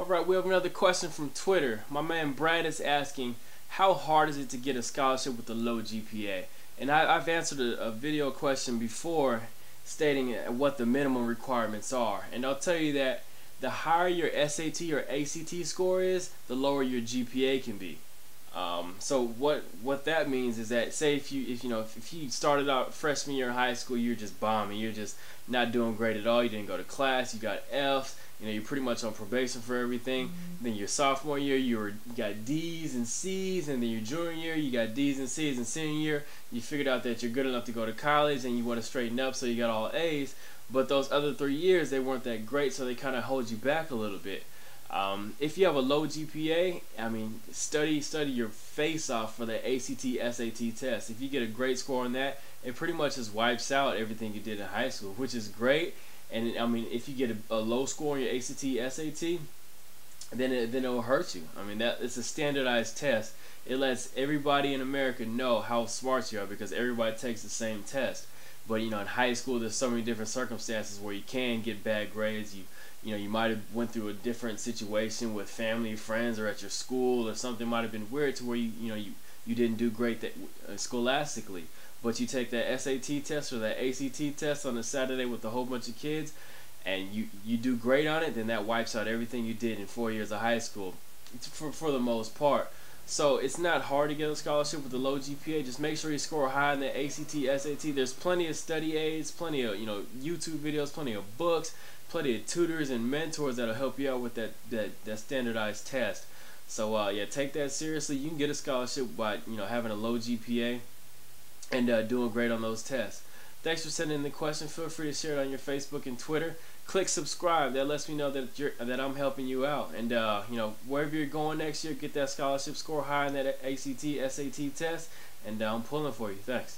Alright, we have another question from Twitter. My man Brad is asking, how hard is it to get a scholarship with a low GPA? And I've answered a video question before stating what the minimum requirements are. And I'll tell you that the higher your SAT or ACT score is, the lower your GPA can be. So what that means is that, say if you started out freshman year in high school, you're just bombing, you're just not doing great at all, you didn't go to class, you got F's, you're pretty much on probation for everything. Then your sophomore year, you got D's and C's, and then your junior year, you got D's and C's, and senior year, you figured out that you're good enough to go to college, and you want to straighten up, so you got all A's. But those other 3 years, they weren't that great, so they kind of hold you back a little bit. If you have a low GPA, study your face off for the ACT, SAT test. If you get a great score on that, it pretty much just wipes out everything you did in high school, which is great. And if you get a low score on your ACT, SAT, then it'll hurt you. It's a standardized test. It lets everybody in America know how smart you are because everybody takes the same test. But in high school, there's so many different circumstances where you can get bad grades. You might have went through a different situation with family, friends, or at your school, or something might have been weird to where you didn't do great scholastically. But you take that SAT test or that ACT test on a Saturday with a whole bunch of kids, and you do great on it, then that wipes out everything you did in 4 years of high school, for the most part. So it's not hard to get a scholarship with a low GPA. Just make sure you score high in the ACT, SAT. There's plenty of study aids, plenty of YouTube videos, plenty of books, plenty of tutors and mentors that'll help you out with that standardized test. So yeah, take that seriously. You can get a scholarship by having a low GPA and doing great on those tests. Thanks for sending in the question. Feel free to share it on your Facebook and Twitter. Click subscribe. That lets me know that I'm helping you out. And wherever you're going next year, get that scholarship, score high in that ACT, SAT test, and I'm pulling for you. Thanks.